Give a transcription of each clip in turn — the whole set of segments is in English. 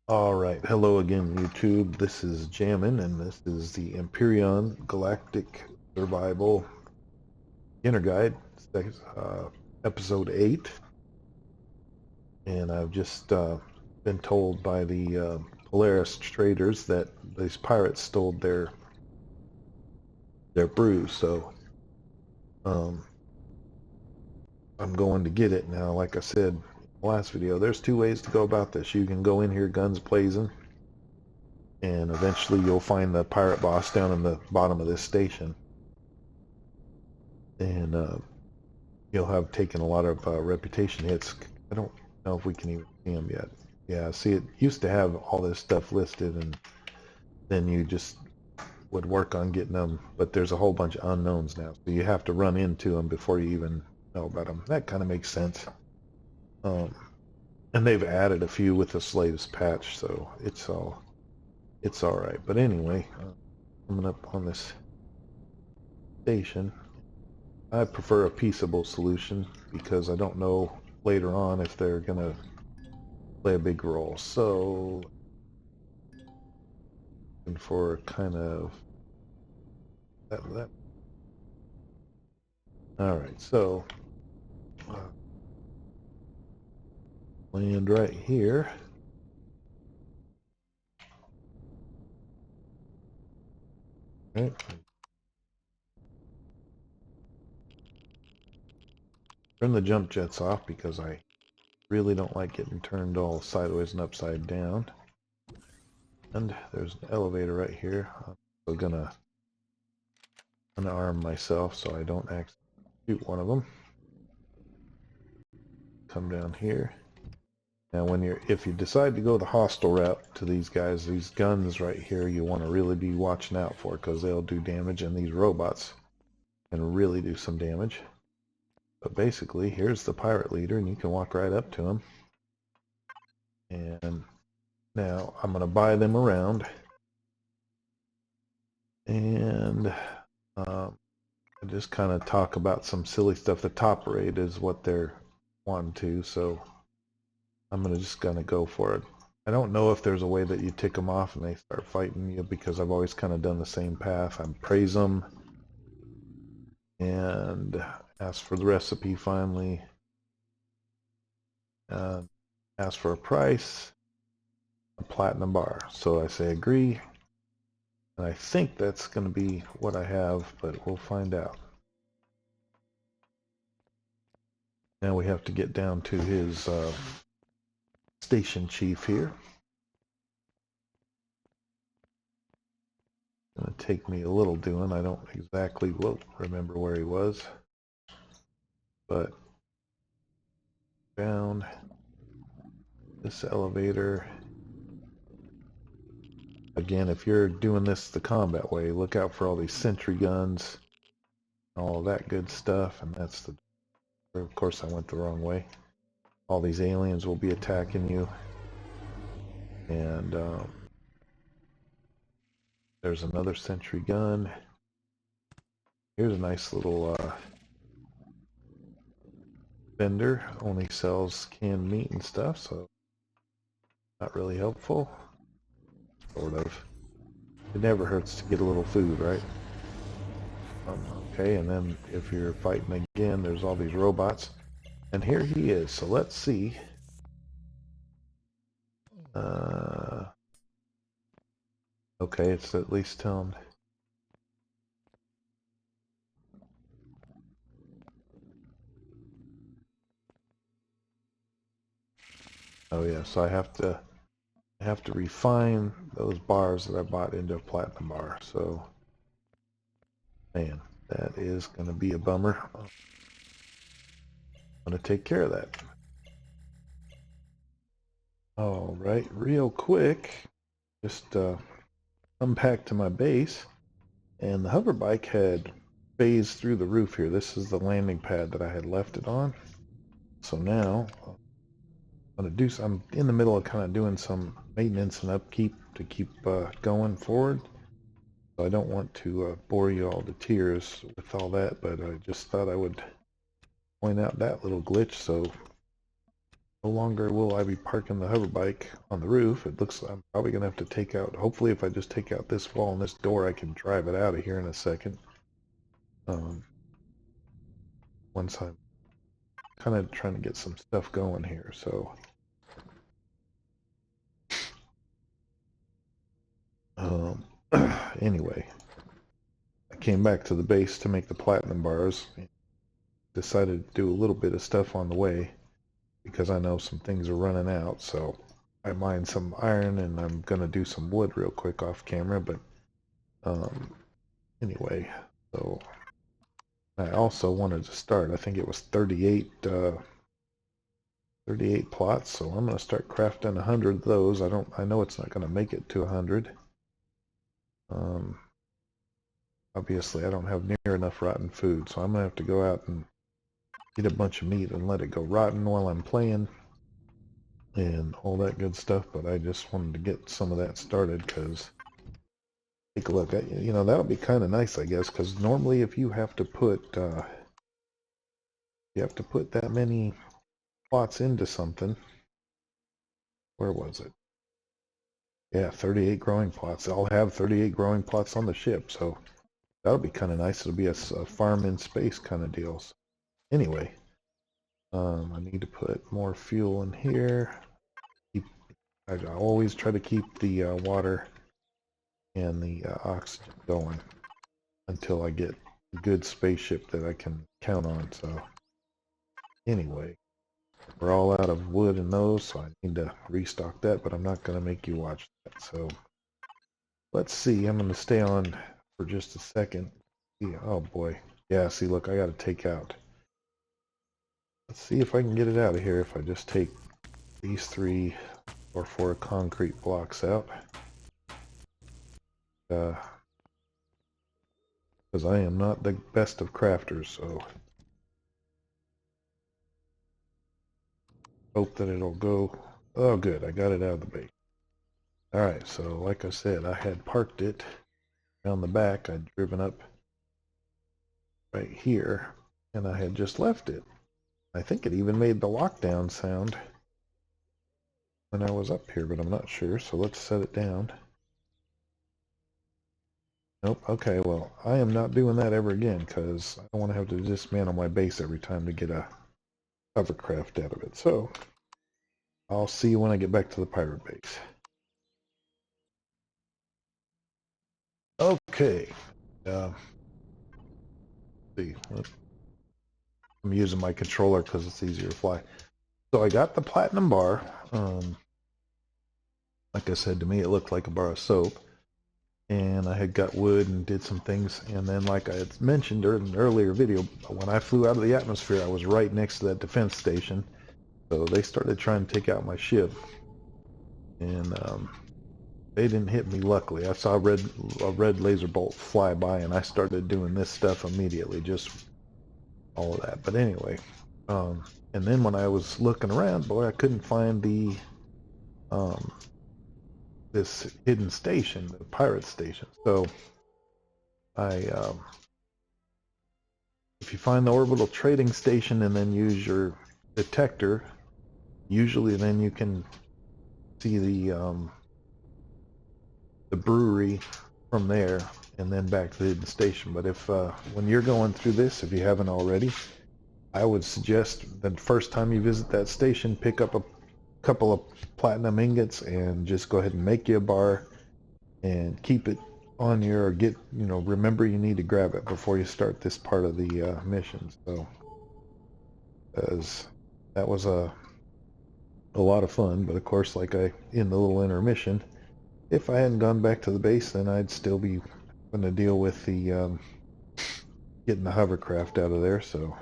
Alright, hello again YouTube. This is Jammin and this is the Empyrion Galactic Survival Beginner Guide, episode 8. And I've just been told by the Polaris traders that these pirates stole their brew, so um, I'm going to get it now. Like I said in the last video, there's two ways to go about this. You can go in here guns blazing, and eventually you'll find the pirate boss down in the bottom of this station, and you'll have taken a lot of reputation hits. I don't know if we can even see them yet. Yeah, see, it used to have all this stuff listed, and then you just would work on getting them, but there's a whole bunch of unknowns now, so you have to run into them before you even know about them. That kind of makes sense. And they've added a few with this latest patch, so it's all right. But anyway, coming up on this station, I prefer a peaceable solution because I don't know later on if they're gonna play a big role. So, looking for kind of that. All right, so land right here. All right. Turn the jump jets off because I really don't like getting turned all sideways and upside down. And there's an elevator right here. I'm gonna unarm myself so I don't actually shoot one of them. Come down here. Now if you decide to go the hostile route to these guys, these guns right here, you want to really be watching out for because they'll do damage, and these robots can really do some damage. But basically, here's the pirate leader, and you can walk right up to him. And now I'm going to buy them around. And just kind of talk about some silly stuff. The top rate is what they're wanting to, so I'm just gonna go for it. I don't know if there's a way that you tick them off and they start fighting you, because I've always kind of done the same path. I praise them and ask for the recipe finally. Ask for a price, a platinum bar. So I say agree. And I think that's going to be what I have, but we'll find out. Now we have to get down to his station chief here. It's going to take me a little doing. I don't exactly remember where he was, but down this elevator. Again, if you're doing this the combat way, look out for all these sentry guns, all that good stuff, and that's the... Of course, I went the wrong way. All these aliens will be attacking you, and there's another sentry gun. Here's a nice little vendor, only sells canned meat and stuff, so not really helpful. Sort of. It never hurts to get a little food, right? Okay, and then if you're fighting again, there's all these robots. And here he is, so let's see. Okay, it's at least telling. Oh yeah, so I have to refine those bars that I bought into a platinum bar. So, man, that is going to be a bummer. I'm going to take care of that. All right, real quick, just come back to my base, and the hover bike had phased through the roof here. This is the landing pad that I had left it on. So now I'm in the middle of kind of doing some maintenance and upkeep to keep going forward. So I don't want to bore you all to tears with all that, but I just thought I would point out that little glitch. So no longer will I be parking the hover bike on the roof. It looks I'm probably going to have to take out, hopefully if I just take out this wall and this door, I can drive it out of here in a second. Once I'm kind of trying to get some stuff going here, so anyway, I came back to the base to make the platinum bars. Decided to do a little bit of stuff on the way because I know some things are running out, so I mined some iron and I'm gonna do some wood real quick off camera. But anyway, so I also wanted to start, I think it was 38 plots, so I'm gonna start crafting 100 of those. I know it's not gonna make it to 100. Obviously I don't have near enough rotten food, so I'm gonna have to go out and eat a bunch of meat and let it go rotten while I'm playing and all that good stuff. But I just wanted to get some of that started because take a look at, you know, that'll be kind of nice, I guess, because normally if you have to put that many plots into something, where was it? Yeah, 38 growing plots. I'll have 38 growing plots on the ship, so that'll be kind of nice. It'll be a farm in space kind of deal. So anyway, I need to put more fuel in here. I always try to keep the water and the oxygen going until I get a good spaceship that I can count on. So anyway, we're all out of wood and those, so I need to restock that, but I'm not going to make you watch that. So let's see. I'm going to stay on for just a second. Yeah, oh boy. Yeah, see, look, I got to take out. Let's see if I can get it out of here if I just take these 3 or 4 concrete blocks out. Because I am not the best of crafters, so hope that it'll go. Oh, good, I got it out of the base. Alright, so like I said, I had parked it down the back. I'd driven up right here, and I had just left it. I think it even made the lockdown sound when I was up here, but I'm not sure, so let's set it down. Nope, okay, well, I am not doing that ever again, because I don't want to have to dismantle my base every time to get a hovercraft out of it. So, I'll see you when I get back to the pirate base. Okay, see, I'm using my controller because it's easier to fly. So I got the platinum bar. Like I said, to me it looked like a bar of soap. And I had got wood and did some things. And then, like I had mentioned in an earlier video, when I flew out of the atmosphere, I was right next to that defense station. So they started trying to take out my ship. And they didn't hit me, luckily. I saw a red laser bolt fly by, and I started doing this stuff immediately, just all of that. But anyway, and then when I was looking around, boy, I couldn't find the this hidden station, the pirate station. So if you find the orbital trading station and then use your detector, usually then you can see the brewery from there and then back to the hidden station. But if when you're going through this, if you haven't already, I would suggest that the first time you visit that station, pick up a couple of platinum ingots and just go ahead and make you a bar and keep it on your, remember you need to grab it before you start this part of the mission. So, because that was a lot of fun, but of course, in the little intermission, if I hadn't gone back to the base, then I'd still be going to deal with the getting the hovercraft out of there. So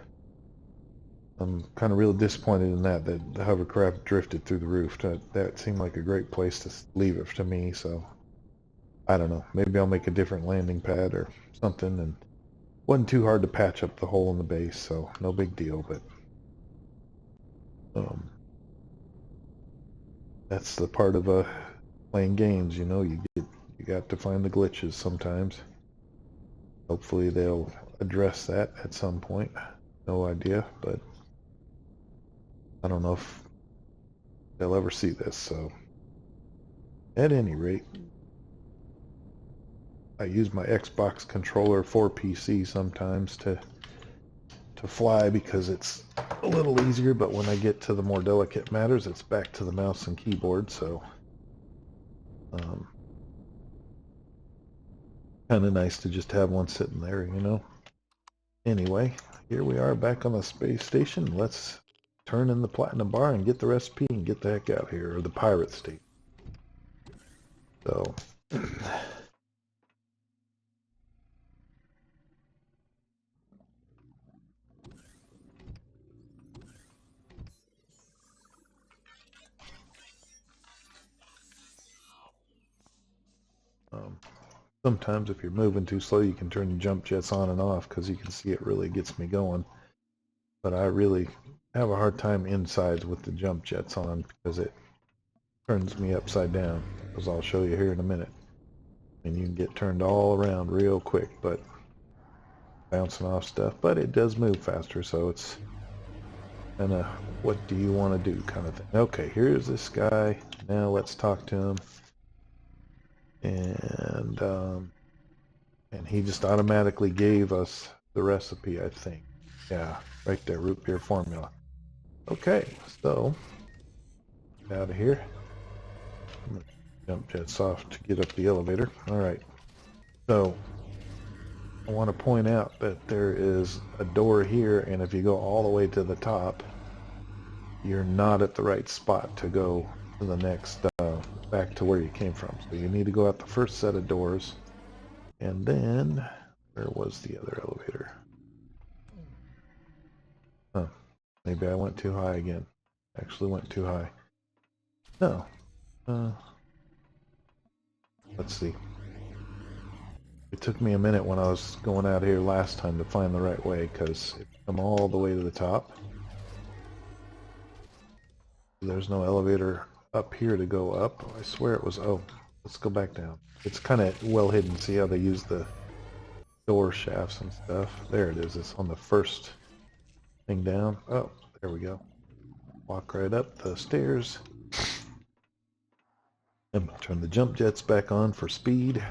I'm kind of really disappointed in that the hovercraft drifted through the roof. That seemed like a great place to leave it to me. So I don't know. Maybe I'll make a different landing pad or something. And wasn't too hard to patch up the hole in the base, so no big deal. But that's the part of playing games. You got to find the glitches sometimes. Hopefully they'll address that at some point. No idea, but I don't know if they'll ever see this. So at any rate, I use my Xbox controller for PC sometimes to fly because it's a little easier, but when I get to the more delicate matters, it's back to the mouse and keyboard. So kind of nice to just have one sitting there, you know. Anyway, here we are back on the space station. Let's turn in the platinum bar and get the recipe and get the heck out here, or the pirate state. So sometimes if you're moving too slow, you can turn the jump jets on and off because you can see it really gets me going. But I really have a hard time insides with the jump jets on because it turns me upside down, as I'll show you here in a minute. And you can get turned all around real quick, but bouncing off stuff. But it does move faster, so it's kind of what do you want to do kind of thing. Okay, here's this guy. Now let's talk to him. And he just automatically gave us the recipe, I think. Yeah, right there, root beer formula. Okay, so get out of here. I'm gonna jump jets off to get up the elevator. All right, so I want to point out that there is a door here, and if you go all the way to the top, you're not at the right spot to go to the next, back to where you came from. So you need to go out the first set of doors, and then where was the other elevator? Huh, maybe I went too high again. Actually went too high. No. Let's see. It took me a minute when I was going out here last time to find the right way, because if you come all the way to the top, there's no elevator up here to go up. I swear it was, oh, let's go back down. It's kind of well hidden. See how they use the door shafts and stuff? There it is. It's on the first thing down. Oh, there we go. Walk right up the stairs. I'm going to turn the jump jets back on for speed.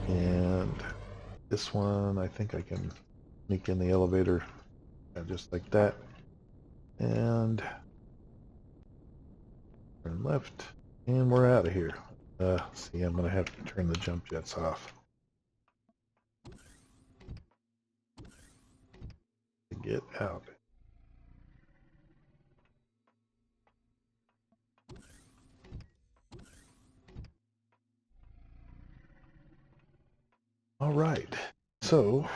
And this one, I think I can sneak in the elevator just like that. And turn left. And we're out of here. See, I'm going to have to turn the jump jets off to get out. All right, so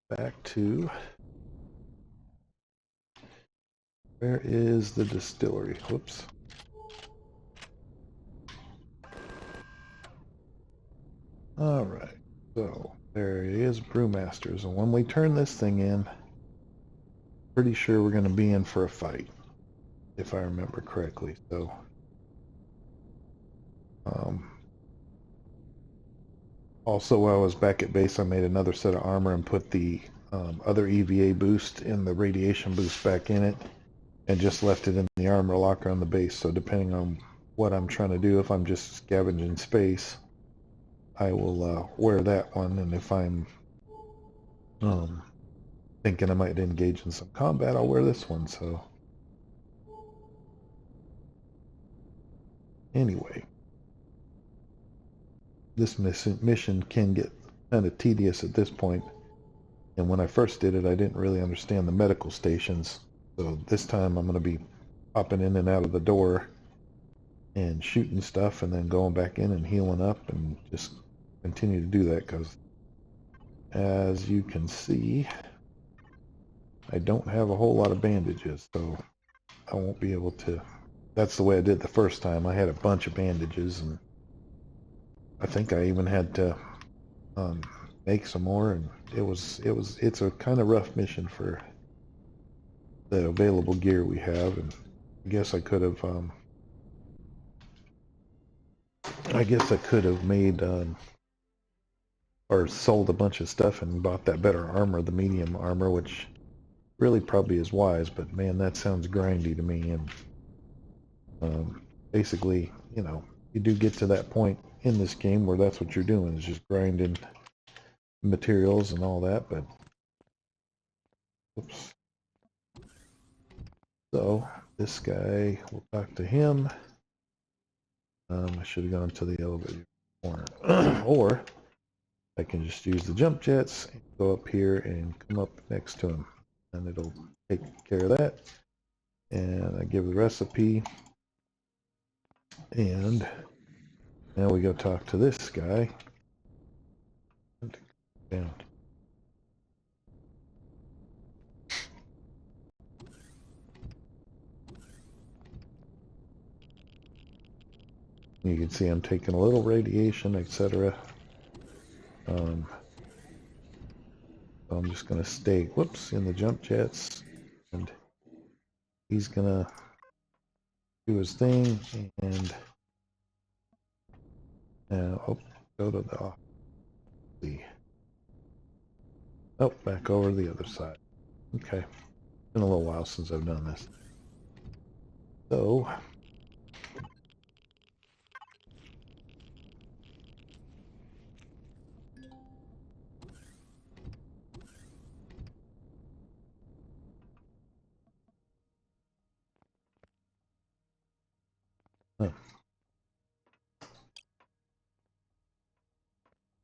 back to where is the distillery? Whoops. All right, so there it is, Brewmasters, and when we turn this thing in, pretty sure we're going to be in for a fight, if I remember correctly. So, also while I was back at base, I made another set of armor and put the other EVA boost and the radiation boost back in it, and just left it in the armor locker on the base. So depending on what I'm trying to do, if I'm just scavenging space, I will wear that one, and if I'm thinking I might engage in some combat, I'll wear this one. So anyway, this mission can get kind of tedious at this point, and when I first did it, I didn't really understand the medical stations. So this time I'm going to be popping in and out of the door and shooting stuff, and then going back in and healing up, and just continue to do that, because as you can see, I don't have a whole lot of bandages, so I won't be able to. That's the way I did the first time. I had a bunch of bandages, and I think I even had to make some more, and it's a kind of rough mission for the available gear we have. And I guess I could have made or sold a bunch of stuff and bought that better armor, the medium armor, which really probably is wise, but man, that sounds grindy to me. And Basically, you know, you do get to that point in this game where that's what you're doing, is just grinding materials and all that, but oops. So this guy, we'll talk to him. I should have gone to the elevator corner. Or I can just use the jump jets and go up here and come up next to him, and it'll take care of that. And I give the recipe, and now we go talk to this guy. Down. You can see I'm taking a little radiation, etc. So I'm just going to stay, whoops, in the jump jets, and he's going to do his thing, and now go to the back over to the other side. Okay, been a little while since I've done this. So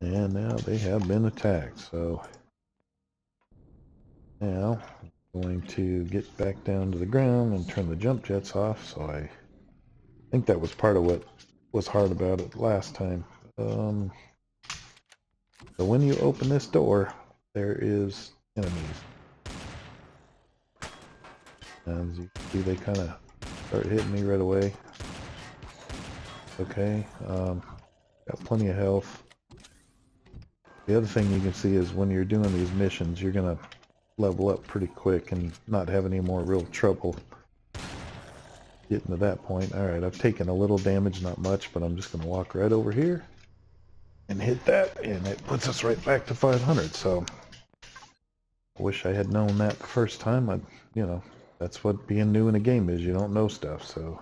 and now they have been attacked, so now I'm going to get back down to the ground and turn the jump jets off. So I think that was part of what was hard about it last time. So when you open this door, there is enemies. As you can see, they kind of start hitting me right away. Okay, got plenty of health. The other thing you can see is when you're doing these missions, you're gonna level up pretty quick and not have any more real trouble getting to that point. Alright, I've taken a little damage, not much, but I'm just gonna walk right over here and hit that, and it puts us right back to 500. So I wish I had known that the first time. You know, that's what being new in a game is. You don't know stuff. So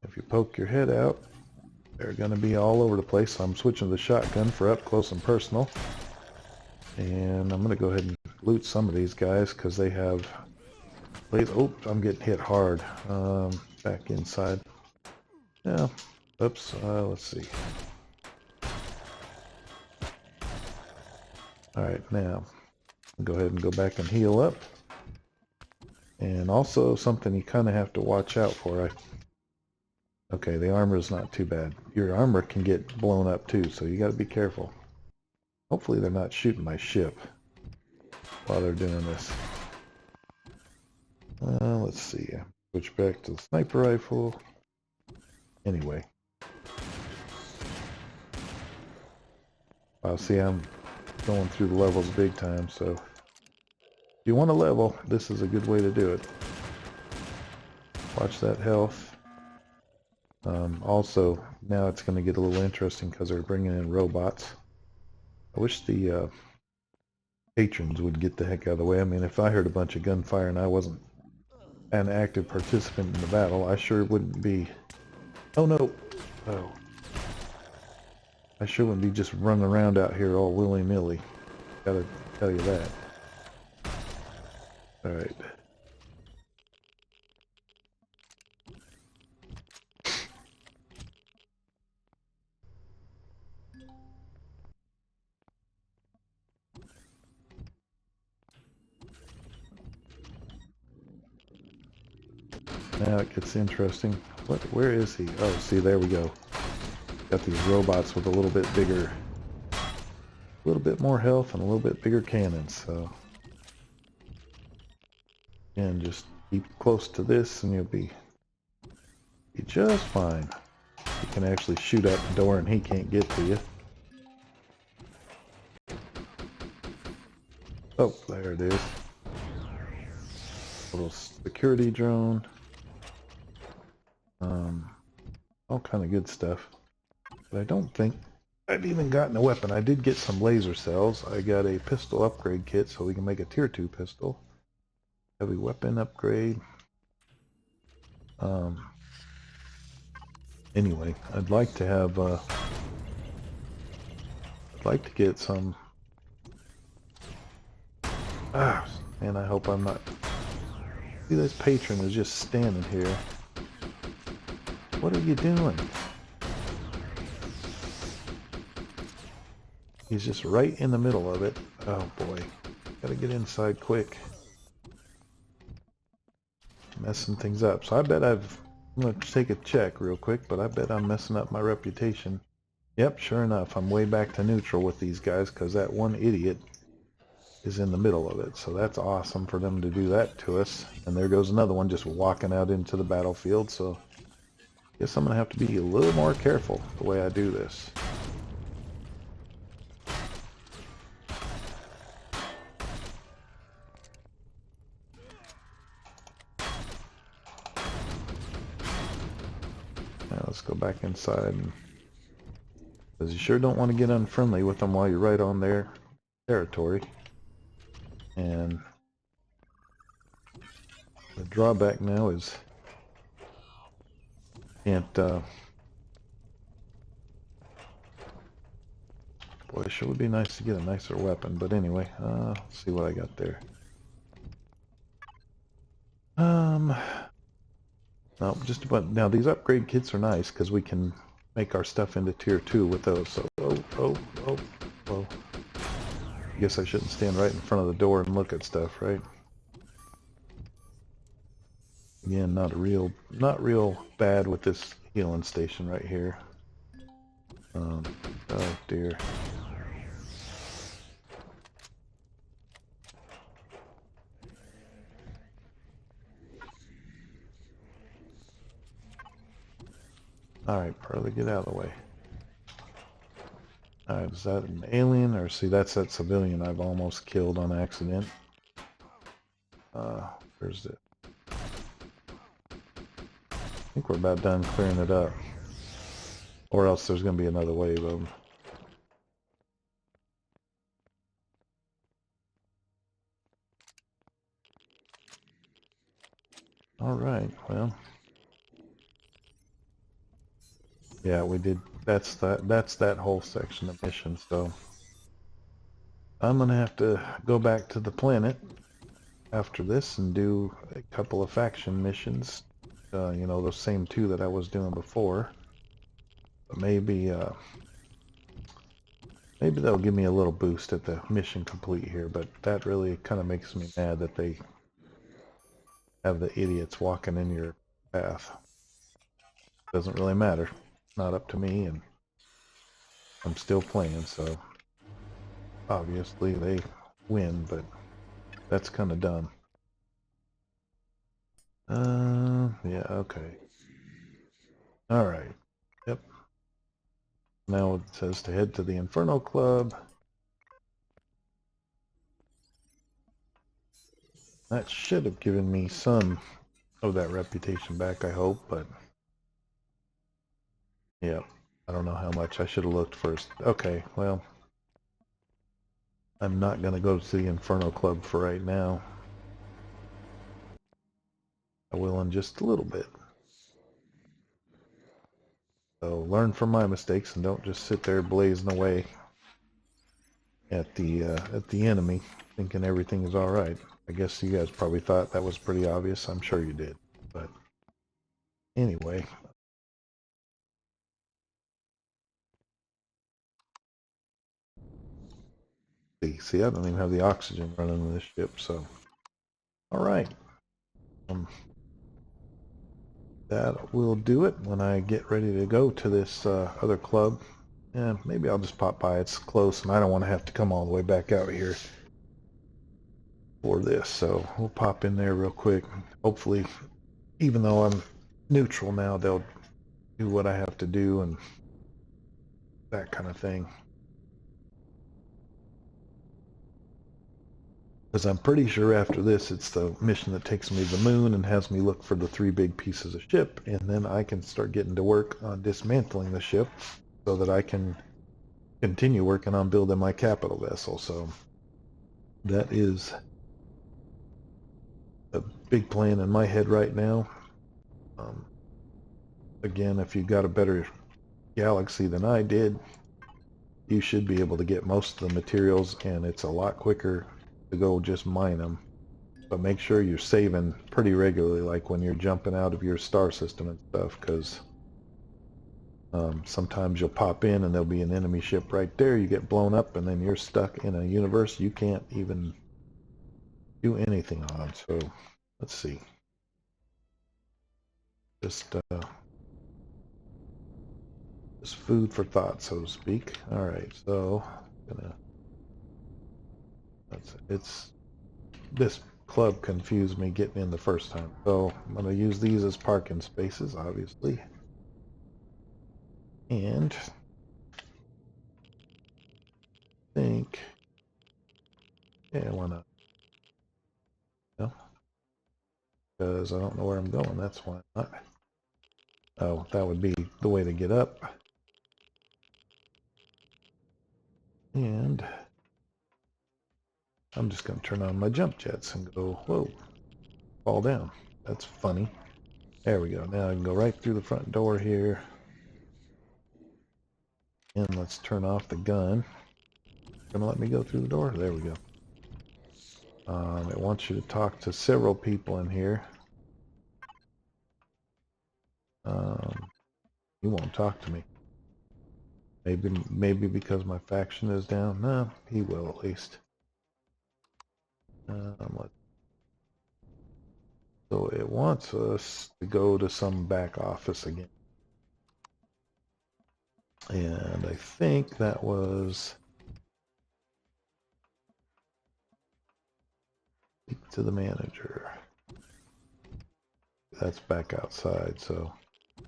if you poke your head out, they're going to be all over the place. So I'm switching to the shotgun for up close and personal. And I'm going to go ahead and loot some of these guys because they have... Oh, I'm getting hit hard. Back inside. Yeah. Oops. Let's see. Alright, now I'll go ahead and go back and heal up. And also something you kind of have to watch out for. Okay, the armor is not too bad. Your armor can get blown up too, so you got to be careful. Hopefully they're not shooting my ship while they're doing this. Let's see. Switch back to the sniper rifle. Anyway. I'll see I'm going through the levels big time, so if you want to level, this is a good way to do it. Watch that health. Also, now it's going to get a little interesting because they're bringing in robots. I wish the patrons would get the heck out of the way. I mean, if I heard a bunch of gunfire and I wasn't an active participant in the battle, I sure wouldn't be... Oh no! Oh. I sure wouldn't be just running around out here all willy-nilly. Gotta tell you that. Alright. Now it gets interesting. Where is he? Oh, see, there we go. Got these robots with a little bit bigger, a little bit more health and a little bit bigger cannons. So, again, just keep close to this and you'll be just fine. You can actually shoot out the door and he can't get to you. Oh, there it is. Little security drone. All kind of good stuff. But I don't think I've even gotten a weapon. I did get some laser cells. I got a pistol upgrade kit so we can make a tier 2 pistol. Heavy weapon upgrade. Anyway, I'd like to have, I'd like to get some, and I hope I'm not, see, this patron is just standing here. What are you doing? He's just right in the middle of it. Oh boy, gotta get inside quick. Messing things up. So I bet I'm gonna take a check real quick, but I bet I'm messing up my reputation. Yep, sure enough, I'm way back to neutral with these guys because that one idiot is in the middle of it. So that's awesome for them to do that to us. And there goes another one just walking out into the battlefield. So I guess I'm gonna have to be a little more careful the way I do this. Now let's go back inside, because you sure don't want to get unfriendly with them while you're right on their territory. And the drawback now is can't, boy, it sure would be nice to get a nicer weapon, but anyway, let's see what I got there. No, just about, now these upgrade kits are nice because we can make our stuff into tier 2 with those, so, oh. I guess I shouldn't stand right in front of the door and look at stuff, right? Again, not real bad with this healing station right here. Oh dear. Alright, Pearly, get out of the way. Alright, is that an alien? Or see, that's that civilian I've almost killed on accident. Where's it? I think we're about done clearing it up. Or else there's going to be another wave of them. Alright, well. Yeah, we did. That's that whole section of mission, so I'm gonna have to go back to the planet after this and do a couple of faction missions. You know, those same two that I was doing before. But maybe they'll give me a little boost at the mission complete here, but that really kind of makes me mad that they have the idiots walking in your path. Doesn't really matter. Not up to me, and I'm still playing, so obviously they win, but that's kind of dumb. Yeah, okay. Alright. Yep. Now it says to head to the Inferno Club. That should have given me some of that reputation back, I hope, but yeah, I don't know how much. I should have looked first. Okay, well, I'm not going to go to the Inferno Club for right now. I will in just a little bit. So learn from my mistakes and don't just sit there blazing away at the enemy thinking everything is all right. I guess you guys probably thought that was pretty obvious. I'm sure you did. But anyway. See, I don't even have the oxygen running in this ship, so. All right. That will do it when I get ready to go to this other club. Yeah, maybe I'll just pop by. It's close, and I don't want to have to come all the way back out here for this. So we'll pop in there real quick. Hopefully, even though I'm neutral now, they'll do what I have to do and that kind of thing. Because I'm pretty sure after this, it's the mission that takes me to the moon and has me look for the 3 big pieces of ship, and then I can start getting to work on dismantling the ship so that I can continue working on building my capital vessel. So that is a big plan in my head right now. again, if you've got a better galaxy than I did, you should be able to get most of the materials, and it's a lot quicker to go just mine them. But make sure you're saving pretty regularly, like when you're jumping out of your star system and stuff, because sometimes you'll pop in and there'll be an enemy ship right there. You get blown up, and then you're stuck in a universe you can't even do anything on. So let's see. Just food for thought, so to speak. All right, so it's this club confused me getting in the first time. So I'm going to use these as parking spaces, obviously. And I think, yeah, why not? No, because I don't know where I'm going. That's why not. Oh, that would be the way to get up. And I'm just going to turn on my jump jets and go, whoa, fall down. That's funny. There we go. Now I can go right through the front door here. And let's turn off the gun. Gonna let me go through the door? There we go. It wants you to talk to several people in here. He won't talk to me. Maybe because my faction is down. No, he will at least. So it wants us to go to some back office again. And I think that was speak to the manager. That's back outside, so if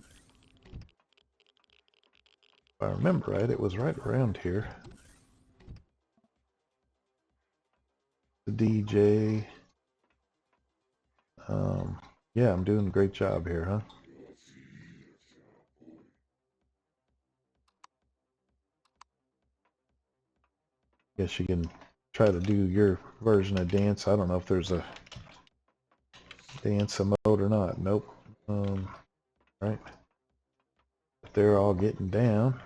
I remember right, it was right around here. The DJ. Yeah, I'm doing a great job here, huh? Guess you can try to do your version of dance. I don't know if there's a dance mode or not. Nope. Right. But they're all getting down.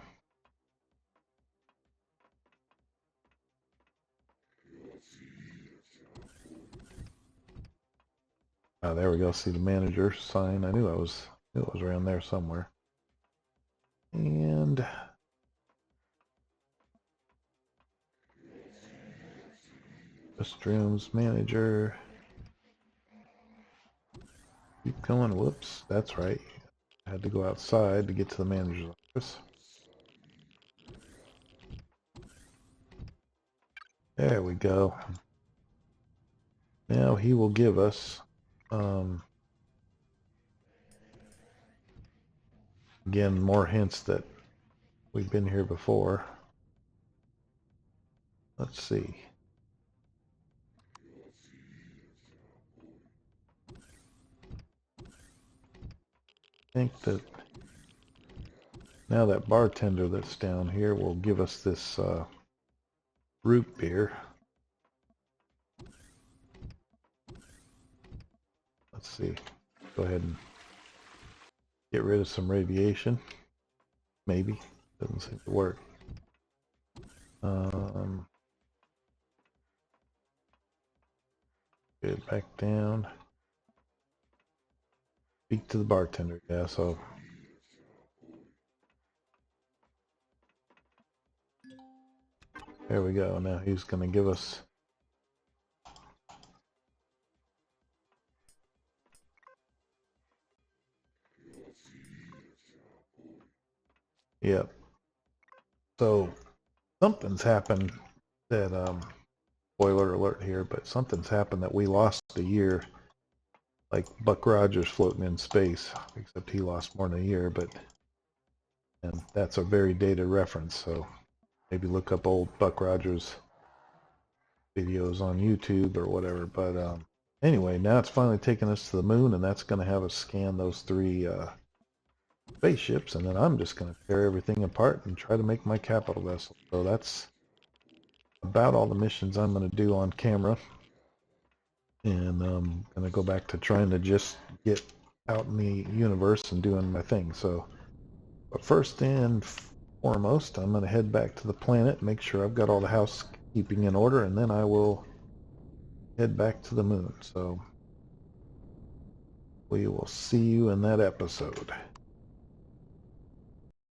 Oh, there we go. See the manager sign. I knew it was around there somewhere. And restrooms manager. Keep going. Whoops. That's right. I had to go outside to get to the manager's office. There we go. Now he will give us again more hints that we've been here before. Let's see. I think that now that bartender that's down here will give us this root beer. Let's see. Go ahead and get rid of some radiation. Maybe. Doesn't seem to work. Get it back down. Speak to the bartender. Yeah, so there we go. Now he's going to give us yep. So something's happened that spoiler alert here, but something's happened that we lost a year. Like Buck Rogers floating in space, except he lost more than a year, but and that's a very dated reference, so maybe look up old Buck Rogers videos on YouTube or whatever. But anyway, now it's finally taking us to the moon, and that's going to have us scan those 3 spaceships, and then I'm just going to tear everything apart and try to make my capital vessel. So that's about all the missions I'm going to do on camera. And I'm going to go back to trying to just get out in the universe and doing my thing. So, but first and foremost, I'm going to head back to the planet, make sure I've got all the housekeeping in order, and then I will head back to the moon. So we will see you in that episode.